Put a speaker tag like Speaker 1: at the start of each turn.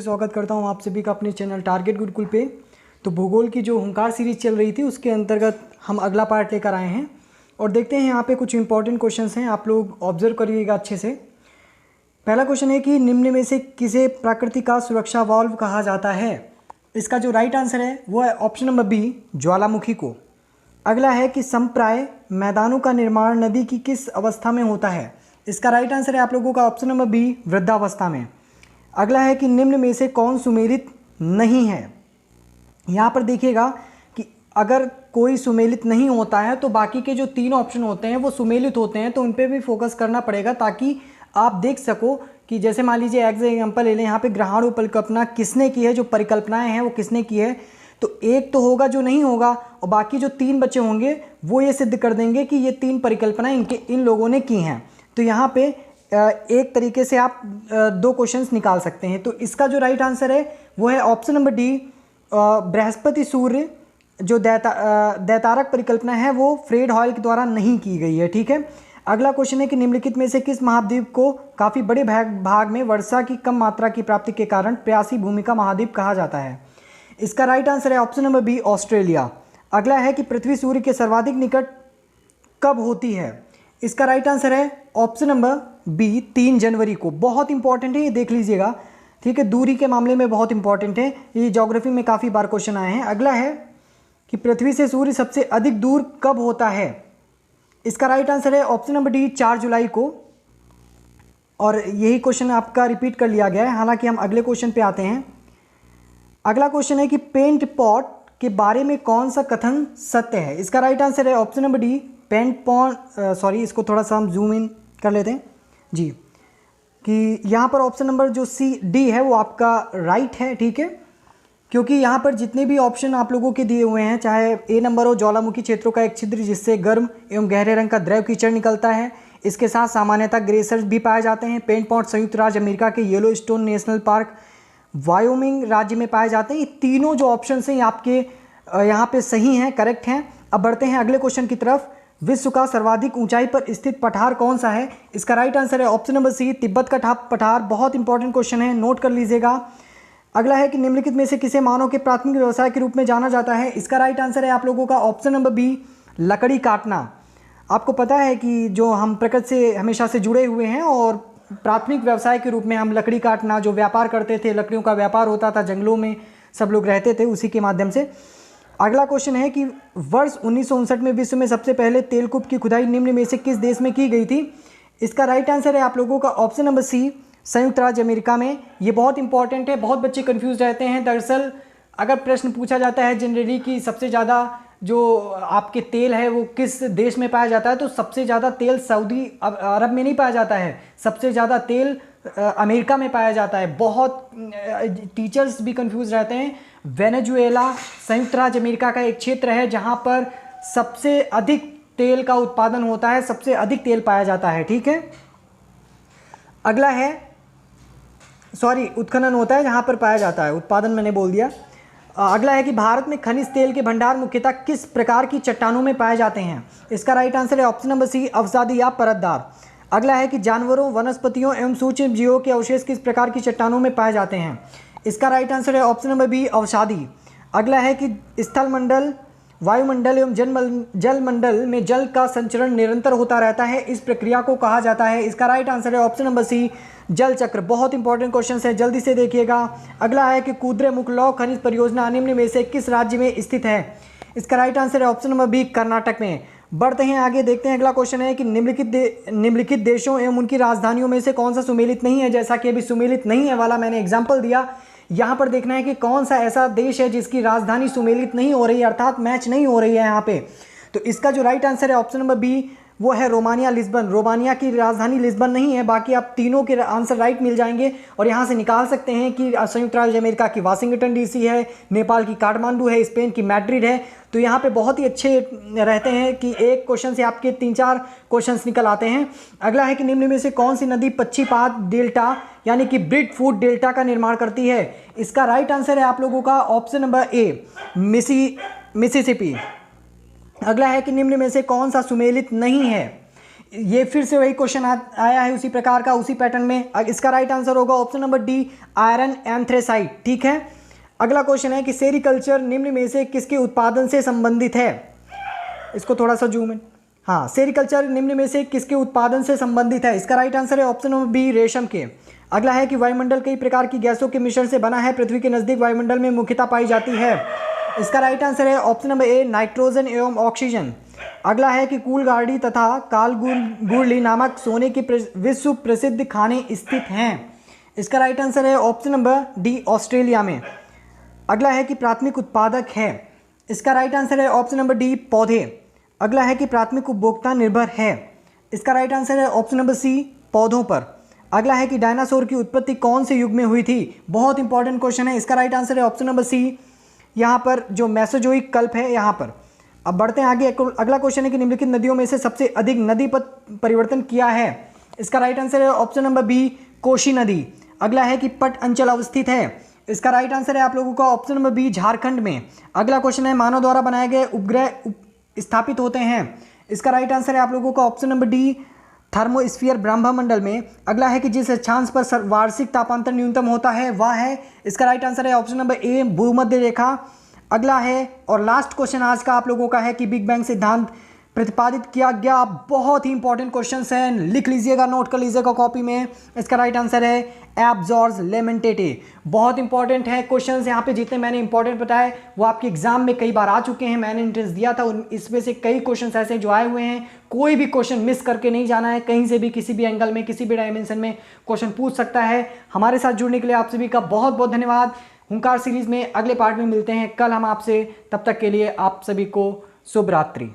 Speaker 1: स्वागत करता हूं आप सभी का अपने चैनल टारगेट गुरुकुल पे। तो भूगोल की जो हुंकार सीरीज़ चल रही थी उसके अंतर्गत हम अगला पार्ट लेकर आए हैं और देखते हैं यहाँ पे कुछ इंपॉर्टेंट क्वेश्चंस हैं, आप लोग ऑब्जर्व करिएगा अच्छे से। पहला क्वेश्चन है कि निम्न में से किसे प्रकृति का सुरक्षा वाल्व कहा जाता है। इसका जो राइट आंसर है वो है ऑप्शन नंबर बी, ज्वालामुखी को। अगला है कि समप्राय मैदानों का निर्माण नदी की किस अवस्था में होता है। इसका राइट आंसर है आप लोगों का ऑप्शन नंबर बी, वृद्धावस्था में। अगला है कि निम्न में से कौन सुमेलित नहीं है। यहाँ पर देखिएगा कि अगर कोई सुमेलित नहीं होता है तो बाकी के जो तीन ऑप्शन होते हैं वो सुमेलित होते हैं, तो उन पर भी फोकस करना पड़ेगा ताकि आप देख सको कि जैसे मान लीजिए एग्जाम्पल ले लें, यहाँ पे ग्रहाणु परिकल्पना किसने की है, जो परिकल्पनाएं हैं वो किसने की है। तो एक तो होगा जो नहीं होगा और बाकी जो तीन बचे होंगे वो ये सिद्ध कर देंगे कि ये तीन परिकल्पनाएं इन लोगों ने की हैं। तो यहाँ पे एक तरीके से आप दो क्वेश्चंस निकाल सकते हैं। तो इसका जो राइट आंसर है वो है ऑप्शन नंबर डी, बृहस्पति सूर्य जो दैतारक परिकल्पना है वो फ्रेड हॉयल के द्वारा नहीं की गई है। ठीक है। अगला क्वेश्चन है कि निम्नलिखित में से किस महाद्वीप को काफ़ी बड़े भाग में वर्षा की कम मात्रा की प्राप्ति के कारण प्यासी भूमि का महाद्वीप कहा जाता है। इसका राइट आंसर है ऑप्शन नंबर बी, ऑस्ट्रेलिया। अगला है कि पृथ्वी सूर्य के सर्वाधिक निकट कब होती है। इसका राइट आंसर है ऑप्शन नंबर बी, 3 जनवरी को। बहुत इंपॉर्टेंट है, ये देख लीजिएगा। ठीक है, दूरी के मामले में बहुत इंपॉर्टेंट है, ये ज्योग्राफी में काफ़ी बार क्वेश्चन आए हैं। अगला है कि पृथ्वी से सूर्य सबसे अधिक दूर कब होता है। इसका राइट आंसर है ऑप्शन नंबर डी, 4 जुलाई को। और यही क्वेश्चन आपका रिपीट कर लिया गया है। हालांकि हम अगले क्वेश्चन पे आते हैं। अगला क्वेश्चन है कि पेंट पॉट के बारे में कौन सा कथन सत्य है। इसका राइट आंसर है option number D, paint pot इसको थोड़ा सा हम जूम इन कर लेते हैं जी, कि यहाँ पर ऑप्शन नंबर जो डी है वो आपका राइट है। ठीक है, क्योंकि यहाँ पर जितने भी ऑप्शन आप लोगों के दिए हुए हैं, चाहे ए नंबर हो ज्वालामुखी क्षेत्रों का एक छिद्र जिससे गर्म एवं गहरे रंग का द्रव कीचड़ निकलता है, इसके साथ सामान्यतः ग्लेशियर्स भी पाए जाते हैं। पेंट पॉट संयुक्त राज्य अमेरिका के येलोस्टोन नेशनल पार्क वायोमिंग राज्य में पाए जाते हैं। ये तीनों जो ऑप्शन हैं आपके यहाँ पे सही हैं, करेक्ट हैं। अब बढ़ते हैं अगले क्वेश्चन की तरफ। विश्व का सर्वाधिक ऊंचाई पर स्थित पठार कौन सा है। इसका राइट आंसर है ऑप्शन नंबर सी, तिब्बत का पठार। बहुत इंपॉर्टेंट क्वेश्चन है, नोट कर लीजिएगा। अगला है कि निम्नलिखित में से किसे मानव के प्राथमिक व्यवसाय के रूप में जाना जाता है। इसका राइट आंसर है आप लोगों का ऑप्शन नंबर बी, लकड़ी काटना। आपको पता है कि जो हम प्रकृति से हमेशा से जुड़े हुए हैं और प्राथमिक व्यवसाय के रूप में हम लकड़ी काटना जो व्यापार करते थे, लकड़ियों का व्यापार होता था, जंगलों में सब लोग रहते थे, उसी के माध्यम से। अगला क्वेश्चन है कि वर्ष 1959 में विश्व में सबसे पहले तेलकूप की खुदाई निम्न में से किस देश में की गई थी। इसका राइट आंसर है आप लोगों का ऑप्शन नंबर सी, संयुक्त राज्य अमेरिका में। ये बहुत इंपॉर्टेंट है, बहुत बच्चे कंफ्यूज रहते हैं। दरअसल अगर प्रश्न पूछा जाता है जनरली कि सबसे ज़्यादा जो आपके तेल है वो किस देश में पाया जाता है, तो सबसे ज़्यादा तेल सऊदी अरब में नहीं पाया जाता है, सबसे ज़्यादा तेल अमेरिका में पाया जाता है। बहुत टीचर्स भी कंफ्यूज रहते हैं। वेनेजुएला संयुक्त राज्य अमेरिका का एक क्षेत्र है जहां पर सबसे अधिक तेल का उत्पादन होता है, सबसे अधिक तेल पाया जाता है। ठीक है, अगला है उत्खनन होता है जहां पर पाया जाता है, उत्पादन मैंने बोल दिया। अगला है कि भारत में खनिज तेल के भंडार मुख्यतः किस प्रकार की चट्टानों में पाए जाते हैं। इसका राइट आंसर है ऑप्शन नंबर सी, अवसादी या परतदार। अगला है कि जानवरों, वनस्पतियों एवं सूक्ष्म जीवों के अवशेष किस प्रकार की चट्टानों में पाए जाते हैं। इसका राइट आंसर है ऑप्शन नंबर बी, अवसादी। अगला है कि स्थल मंडल, वायुमंडल एवं जल मंडल में जल का संचरण निरंतर होता रहता है, इस प्रक्रिया को कहा जाता है। इसका राइट आंसर है ऑप्शन नंबर सी, जल चक्र। बहुत इंपॉर्टेंट क्वेश्चन है, जल्दी से देखिएगा। अगला है कि कुद्रेमुख लौह खनिज परियोजना निम्न में से किस राज्य में स्थित है। इसका राइट आंसर है ऑप्शन नंबर बी, कर्नाटक में। बढ़ते हैं आगे, देखते हैं अगला क्वेश्चन है कि निम्नलिखित देशों एवं उनकी राजधानियों में से कौन सा सुमेलित नहीं है। जैसा कि अभी सुमेलित नहीं है वाला मैंने एग्जाम्पल दिया, यहाँ पर देखना है कि कौन सा ऐसा देश है जिसकी राजधानी सुमेलित नहीं हो रही है, अर्थात मैच नहीं हो रही है यहाँ पे। तो इसका जो राइट आंसर है ऑप्शन नंबर बी, वो है रोमानिया, लिस्बन। रोमानिया की राजधानी लिस्बन नहीं है। बाकी आप तीनों के आंसर राइट मिल जाएंगे और यहाँ से निकाल सकते हैं कि संयुक्त राज्य अमेरिका की वाशिंगटन डीसी है, नेपाल की काठमांडू है, स्पेन की मैड्रिड है। तो यहाँ पे बहुत ही अच्छे रहते हैं कि एक क्वेश्चन से आपके 3-4 क्वेश्चंस निकल आते हैं। अगला है कि निम्न में से कौन सी नदी पक्षीपात डेल्टा यानी कि ब्रिड फूड डेल्टा का निर्माण करती है। इसका राइट आंसर है आप लोगों का ऑप्शन नंबर ए, मिसिसिपी। अगला है कि निम्न में से कौन सा सुमेलित नहीं है। ये फिर से वही क्वेश्चन आया है उसी प्रकार का, उसी पैटर्न में। इसका राइट आंसर होगा option number D, iron anthracite. ठीक है, अगला क्वेश्चन है कि सेरिकल्चर निम्न में से किसके उत्पादन से संबंधित है। इसको थोड़ा सा जूम इन। हाँ, सेरिकल्चर निम्न में से किसके उत्पादन से संबंधित है। इसका राइट आंसर है ऑप्शन नंबर बी, रेशम के। अगला है कि वायुमंडल कई प्रकार की गैसों के मिश्रण से बना है, पृथ्वी के नजदीक वायुमंडल में मुख्यतः पाई जाती है। इसका राइट आंसर है ऑप्शन नंबर ए, नाइट्रोजन एवं ऑक्सीजन। अगला है कि कूलगार्डी तथा कालगुरली नामक सोने के विश्व प्रसिद्ध खाने स्थित हैं। इसका राइट आंसर है ऑप्शन नंबर डी, ऑस्ट्रेलिया में। अगला है कि प्राथमिक उत्पादक है। इसका राइट आंसर है ऑप्शन नंबर डी, पौधे। अगला है कि प्राथमिक उपभोक्ता निर्भर है। इसका राइट आंसर है ऑप्शन नंबर सी, पौधों पर। अगला है कि डायनासोर की उत्पत्ति कौन से युग में हुई थी। बहुत इंपॉर्टेंट क्वेश्चन है। इसका राइट आंसर है ऑप्शन नंबर सी, यहाँ पर जो मेसोजोइक कल्प है यहाँ पर। अब बढ़ते हैं आगे। अगला क्वेश्चन है कि निम्नलिखित नदियों में से सबसे अधिक नदी पथ परिवर्तन किया है। इसका राइट आंसर है ऑप्शन नंबर बी, कोशी नदी। अगला है कि पट अंचल अवस्थित है। इसका राइट आंसर है आप लोगों का ऑप्शन नंबर बी, झारखंड में। अगला क्वेश्चन है मानव द्वारा बनाए गए उपग्रह स्थापित होते हैं। इसका राइट आंसर है आप लोगों का ऑप्शन नंबर डी, थर्मोस्फीयर ब्रह्ममंडल में। अगला है कि जिस अक्षांश पर वार्षिक तापांतर न्यूनतम होता है वह है। इसका राइट आंसर है ऑप्शन नंबर ए, भूमध्य रेखा। अगला है और लास्ट क्वेश्चन आज का आप लोगों का है कि बिग बैंग सिद्धांत प्रतिपादित किया गया। बहुत ही इंपॉर्टेंट क्वेश्चन है, लिख लीजिएगा, नोट कर लीजिएगा कॉपी में। इसका राइट आंसर है एब जॉर्ज लेमेंटेटे। बहुत इंपॉर्टेंट है क्वेश्चन यहाँ पे, जितने मैंने इंपॉर्टेंट बताए वो आपके एग्जाम में कई बार आ चुके हैं, मैंने इंट्रेंस दिया था। इसमें से कई क्वेश्चन ऐसे जो आए हुए हैं, कोई भी क्वेश्चन मिस करके नहीं जाना है। कहीं से भी किसी भी एंगल में किसी भी डायमेंशन में क्वेश्चन पूछ सकता है। हमारे साथ जुड़ने के लिए आप सभी का बहुत बहुत धन्यवाद। हुंकार सीरीज में अगले पार्ट में मिलते हैं कल हम आपसे। तब तक के लिए आप सभी को शुभ रात्रि।